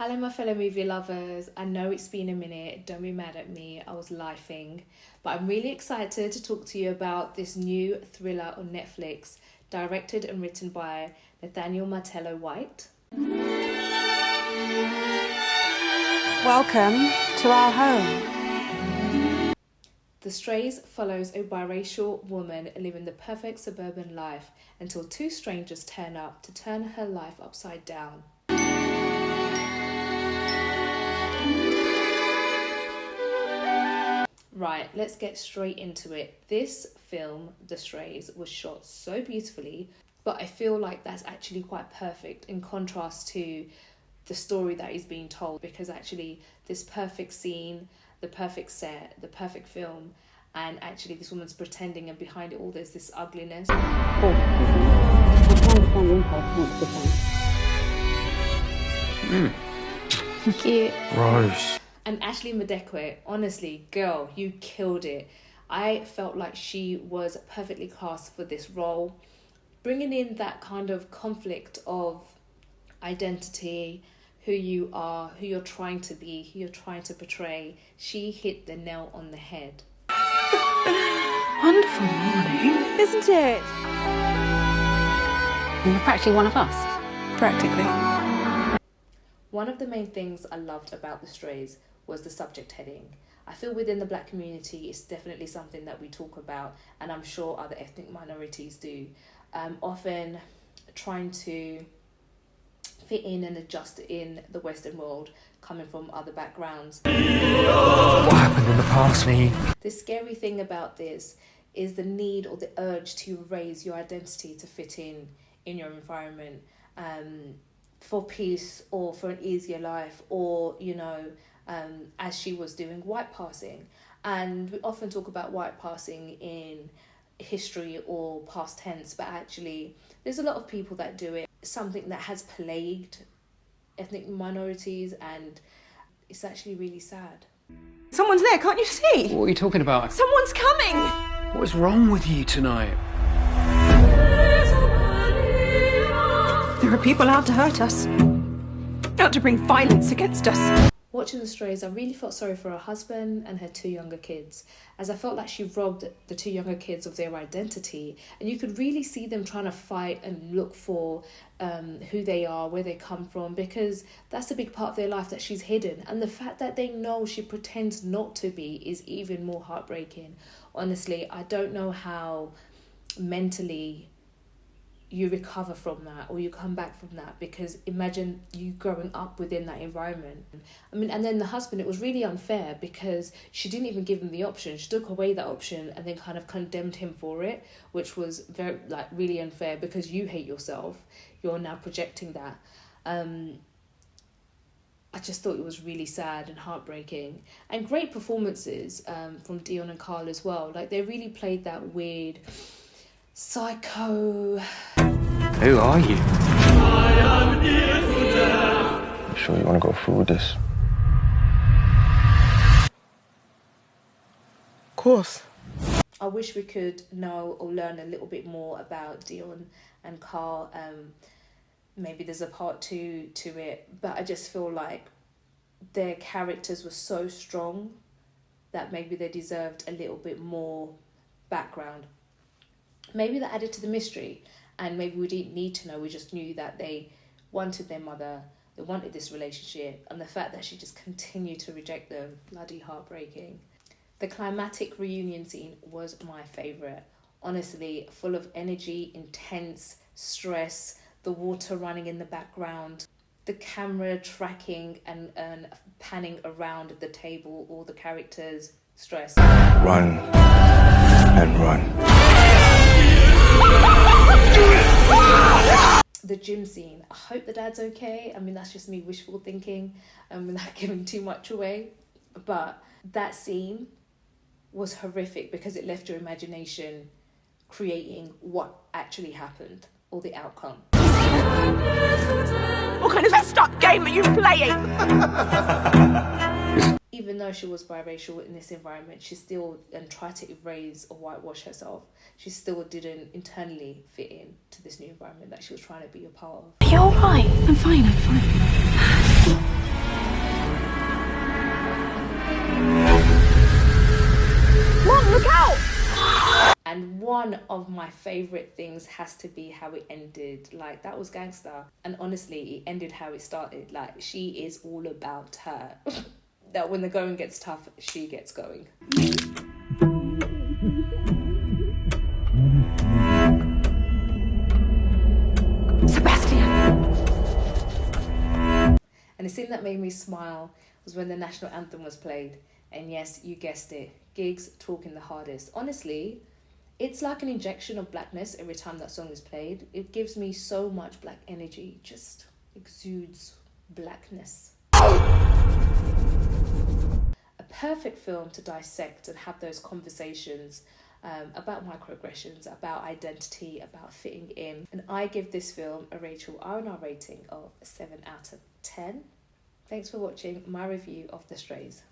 Hello my fellow movie lovers, I know it's been a minute, don't be mad at me, I was lifing, but I'm really excited to talk to you about this new thriller on Netflix, directed and written by Nathaniel Martello-White. Welcome to our home. The Strays follows a biracial woman living the perfect suburban life until two strangers turn up to turn her life upside down. Right, let's get straight into it. This film, The Strays, was shot so beautifully, but I feel like that's actually quite perfect in contrast to the story that is being told, because actually this perfect scene, the perfect set, the perfect film, and actually this woman's pretending, and behind it all there's this ugliness. Cute. Gross. And Ashley Madekwe, honestly, girl, you killed it. I felt like she was perfectly cast for this role, bringing in that kind of conflict of identity, who you are, who you're trying to be, who you're trying to portray. She hit the nail on the head. Wonderful morning. Isn't it? You're practically one of us. Practically. One of the main things I loved about The Strays was the subject heading. I feel within the black community it's definitely something that we talk about, and I'm sure other ethnic minorities do. Often trying to fit in and adjust in the Western world, coming from other backgrounds. What happened in the past, me? The scary thing about this is the need or the urge to erase your identity to fit in your environment, for peace or for an easier life, or, you know, as she was doing, white passing. And we often talk about white passing in history or past tense, but actually there's a lot of people that do it. Something that has plagued ethnic minorities, and it's actually really sad. Someone's there, can't you see? What are you talking about? Someone's coming! What is wrong with you tonight? There are people out to hurt us. Out to bring violence against us. Watching The Strays, I really felt sorry for her husband and her two younger kids, as I felt like she robbed the two younger kids of their identity, and you could really see them trying to fight and look for who they are, where they come from, because that's a big part of their life that she's hidden, and the fact that they know she pretends not to be is even more heartbreaking. Honestly, I don't know how mentally you recover from that, or you come back from that, because imagine you growing up within that environment. I mean, and then the husband, it was really unfair because she didn't even give him the option. She took away that option and then kind of condemned him for it, which was very, like, really unfair, because you hate yourself. You're now projecting that. I just thought it was really sad and heartbreaking, and great performances from Dion and Carl as well. Like, they really played that weird psycho. Who are you? I'm sure you want to go through with this. Of course. I wish we could know or learn a little bit more about Dion and Carl. Maybe there's a part 2 to it, but I just feel like their characters were so strong that maybe they deserved a little bit more background. Maybe that added to the mystery, and maybe we didn't need to know. We just knew that they wanted their mother, they wanted this relationship, and the fact that she just continued to reject them, bloody heartbreaking. The climatic reunion scene was my favourite. Honestly, full of energy, intense, stress, the water running in the background, the camera tracking and panning around the table, all the characters, stress. Run and run. The gym scene, I hope the dad's okay. I mean, that's just me wishful thinking, without giving too much away. But that scene was horrific because it left your imagination creating what actually happened or the outcome. What kind of messed up game are you playing? Even though she was biracial in this environment, she still tried to erase or whitewash herself. She still didn't internally fit in to this new environment that she was trying to be a part of. Are you alright? I'm fine. one of my favorite things has to be how it ended. Like, that was gangster. And honestly, it ended how it started. Like, she is all about her. That when the going gets tough, she gets going. And the scene that made me smile was when the national anthem was played. And yes, you guessed it, Giggs talking the hardest. Honestly, it's like an injection of blackness every time that song is played. It gives me so much black energy, just exudes blackness. A perfect film to dissect and have those conversations about microaggressions, about identity, about fitting in. And I give this film a Rachael RnR rating of 7 out of 10. Thanks for watching my review of The Strays.